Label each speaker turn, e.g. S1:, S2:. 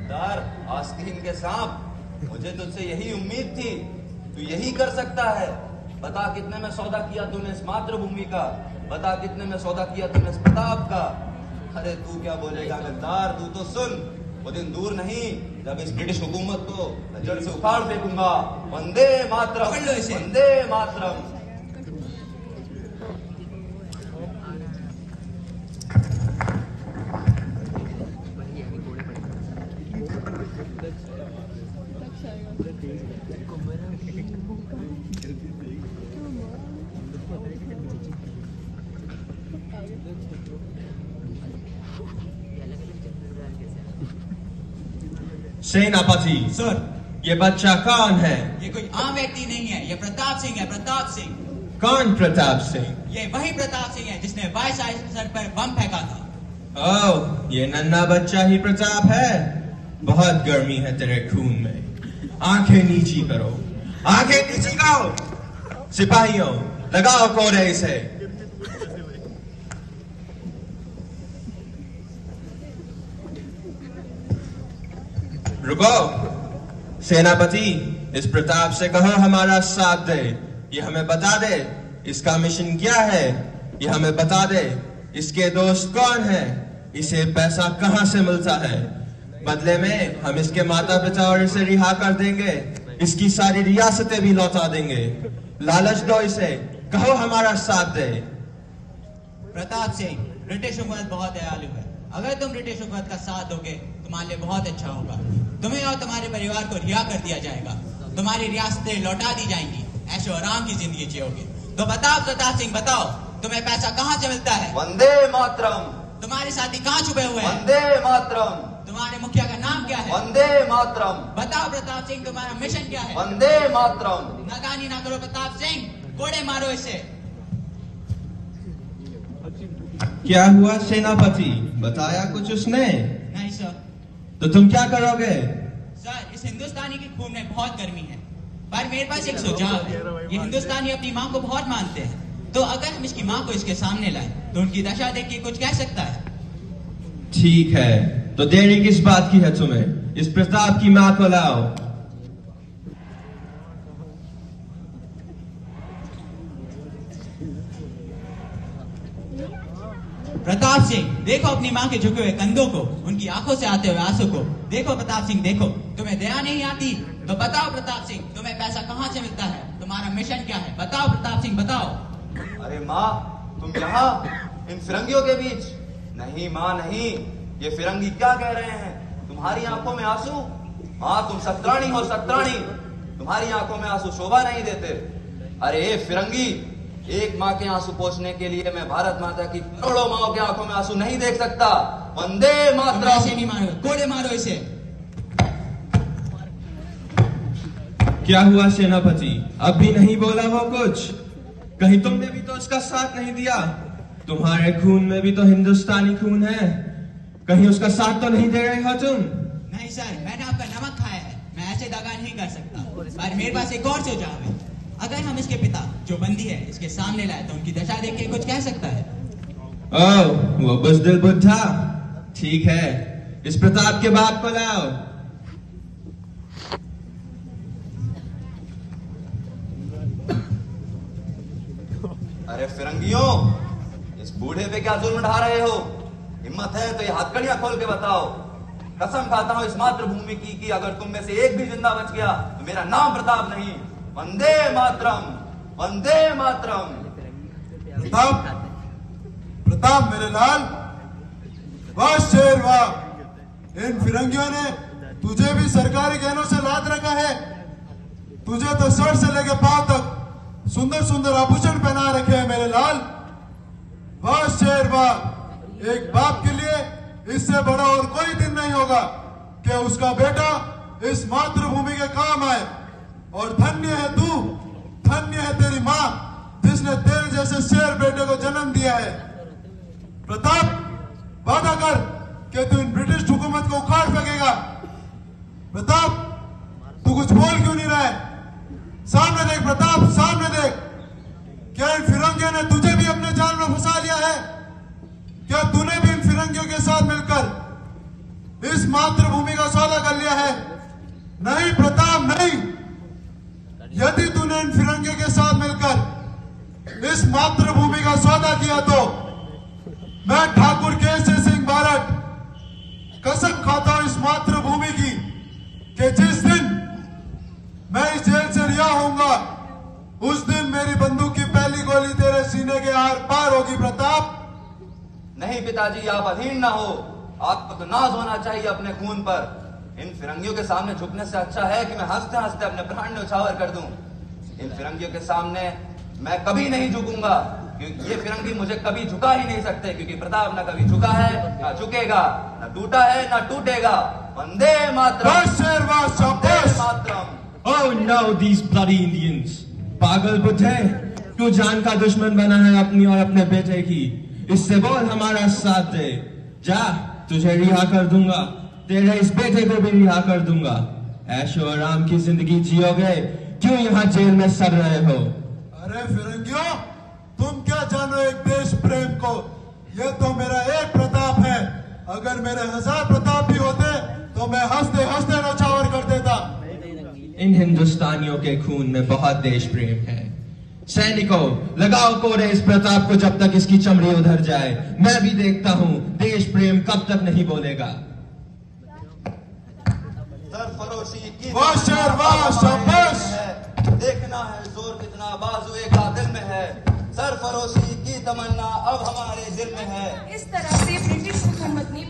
S1: गद्दार, आस्तीन के सांप, मुझे तुझसे यही उम्मीद थी। तू यही कर सकता है। बता कितने में सौदा किया तूने इस मातृभूमि का, बता कितने में सौदा किया तूने इस प्रताप का। अरे तू क्या बोलेगा गद्दार, तू तो सुन, वो दिन दूर नहीं जब इस ब्रिटिश हुकूमत को जड़ से उखाड़ फेंकूंगा। वंदे मातरम, वंदे मातरम।
S2: सेनापति
S3: सर,
S2: ये बच्चा कौन है?
S3: ये कोई आम व्यक्ति नहीं है, ये प्रताप सिंह है। प्रताप सिंह।
S2: कौन प्रताप सिंह?
S3: ये वही प्रताप सिंह है जिसने वाइस चांसलर पर बम फेंका था।
S2: ओह, ये नन्हा बच्चा ही प्रताप है। बहुत गर्मी है तेरे खून में। आंखें नीची करो, आंखें नीची करो। सिपाहियों, लगाओ कोड़े इसे। रुको, सेनापति, इस प्रताप से कहो हमारा साथ दे। ये हमें बता दे इसका मिशन क्या है। ये हमें बता दे इसके दोस्त कौन है, इसे पैसा कहां से मिलता है। बदले में हम इसके माता पिता और इसे रिहा कर देंगे, इसकी सारी रियासतें भी लौटा देंगे। लालच दो इसे, कहो हमारा साथ दे।
S3: प्रताप सिंह, ब्रिटिश हुकूमत बहुत दयालु है। अगर तुम ब्रिटिश हुकूमत का साथ दोगे तुम्हारे लिए बहुत अच्छा होगा। तुम्हें और तुम्हारे परिवार को रिहा कर दिया जाएगा, तुम्हारी रियासतें लौटा दी जाएंगी, ऐशो आराम की जिंदगी जियोगे। तो बताओ प्रताप सिंह, बताओ तुम्हें पैसा कहाँ से मिलता है?
S1: वंदे मातरम।
S3: तुम्हारे साथी कहाँ छुपे हुए हैं?
S1: वंदे मातरम।
S3: तुम्हारे मुखिया का नाम क्या है?
S1: वंदे मातरम।
S3: बताओ प्रताप सिंह, तुम्हारा मिशन क्या है?
S1: वंदे मातरम।
S3: नादानी ना करो प्रताप सिंह, कोड़े मारो इसे।
S2: क्या हुआ सेनापति, बताया कुछ उसने?
S3: नहीं सर।
S2: तो तुम क्या करोगे?
S3: सर, इस हिंदुस्तानी के खून में बहुत गर्मी है, पर मेरे पास एक सुझाव है। ये हिंदुस्तानी अपनी माँ को बहुत मानते हैं, तो अगर हम इसकी माँ को इसके सामने लाएं, तो उनकी दशा देख के कुछ कह सकता है।
S2: ठीक है, तो देरी किस बात की है तुम्हें? इस प्रताप की माँ को लाओ।
S3: प्रताप सिंह, देखो अपनी माँ के झुके हुए कंधों को, उनकी आंखों से आते हुए आंसू को। देखो प्रताप सिंह, देखो। तुम्हें दया नहीं आती? तो बताओ प्रताप सिंह, तुम्हें पैसा कहाँ से मिलता है? तुम्हारा मिशन क्या है? बताओ प्रताप सिंह, बताओ।
S1: अरे माँ, तुम यहाँ इन फिरंगियों के बीच? नहीं माँ नहीं, ये फिरंगी क्या कह रहे हैं? तुम्हारी आंखों में आंसू? हाँ, तुम सत्राणी हो, सत्राणी। तुम्हारी आंखों में आंसू शोभा नहीं देते। अरे फिरंगी, एक माँ के आंसू पोंछने के लिए मैं भारत माता की करोड़ों माओं के आंखों में आंसू नहीं देख सकता। वंदे मातरम।
S3: ऐसे नहीं मारो, कोड़े मारो इसे।
S2: क्या हुआ सेनापति, अब भी नहीं बोला वो कुछ? कहीं तुमने भी तो उसका साथ नहीं दिया? तुम्हारे खून में भी तो हिंदुस्तानी खून है, कहीं उसका साथ तो नहीं दे रहे हो तुम?
S3: नहीं सर, मैंने आपका नमक खाया है, मैं ऐसे दगा नहीं कर सकता। पर मेरे पास एक और सुझाव है। अगर हम इसके पिता जो बंदी है इसके सामने लाए, तो उनकी दशा देख के कुछ कह सकता है।
S2: ओह, वो बुज़दिल बुद्धा। ठीक है, इस प्रताप के बाप को लाओ।
S1: अरे फिरंगियों, इस बूढ़े पे क्या जुल्म ढा रहे हो? हिम्मत है तो ये हथकड़ियां खोल के बताओ। कसम खाता हूं इस मातृभूमि की कि अगर तुम में से एक भी जिंदा बच गया तो मेरा नाम प्रताप नहीं। वंदे मातरम, वंदे मातरम।
S4: प्रताप, प्रताप मेरे लाल, वाह शेर वाह। इन फिरंगियों ने तुझे भी सरकारी गहनों से लाद रखा है। तुझे तो सर से लेकर पांव तक सुंदर सुंदर आभूषण पहना रखे हैं मेरे लाल। वाह शेर वाह। एक बाप के लिए इससे बड़ा और कोई दिन नहीं होगा कि उसका बेटा इस मातृभूमि के काम आए। और धन्य है तू, धन्य है तेरी माँ जिसने तेरे जैसे शेर बेटे को जन्म दिया है। प्रताप, वादा कर कि तू इन ब्रिटिश हुकूमत को उखाड़ फेंकेगा। प्रताप, तू कुछ बोल क्यों नहीं रहा है? सामने देख प्रताप, सामने देख। क्या इन फिरंगियों ने तुझे भी अपने जाल में फंसा लिया है? क्या तूने भी इन फिरंगियों के साथ मिलकर इस मातृभूमि का सौदा कर लिया है। नहीं प्रताप नहीं, यदि तूने इन फिरंगी के साथ मिलकर इस मातृभूमि का सौदा किया तो मैं ठाकुर केसरी सिंह बारट कसम खाता हूं इस मातृभूमि की कि जिस दिन मैं इस जेल से रिहा होऊंगा उस दिन मेरी बंदूक की पहली गोली तेरे सीने के आर पार होगी प्रताप।
S1: नहीं पिताजी, आप अधीन ना हो। आपको तो नाज होना चाहिए अपने खून पर। इन फिरंगियों के सामने झुकने से अच्छा है कि मैं हंसते हंसते अपने प्राण न्यौछावर कर दूं। इन फिरंगियों के सामने मैं कभी नहीं झुकूंगा, क्योंकि ये फिरंगी मुझे कभी झुका ही नहीं सकते, क्योंकि प्रताप ना कभी झुका है ना झुकेगा, ना टूटा है ना टूटेगा। वंदे मातरम,
S4: शेरवास
S1: वंदे
S4: शाबाश।
S1: मातरम।
S2: Oh no, these bloody Indians! पागल बुद्धे, क्यों जान का दुश्मन बना है अपनी और अपने बेटे की? इससे बोल हमारा साथ दे। जा, तुझे रिहा कर दूंगा, तेरे इस बेटे को भी रिहा कर दूंगा। ऐशो आराम की जिंदगी जियोगे, क्यों यहाँ जेल में सड़ रहे हो?
S4: अरे फिरंगियों, तुम क्या जानो एक देश प्रेम को? ये तो मेरा एक प्रताप है। अगर मेरे 1000 प्रताप भी होते तो मैं हंसते हंसते नौछावर कर देता।
S2: इन हिंदुस्तानियों के खून में बहुत देश प्रेम है। सैनिकों, लगाओ कोरे इस प्रताप को जब तक इसकी चमड़ी उधर जाए। मैं भी देखता हूँ देश प्रेम कब तक नहीं बोलेगा।
S1: सरफरोशी की
S4: वाह शेर वाह शाबाश।
S1: देखना है जोर कितना बाजुए का दिल में है। सरफरोशी की तमन्ना अब हमारे दिल में है।
S5: इस तरह से ब्रिटिश हुकूमत ने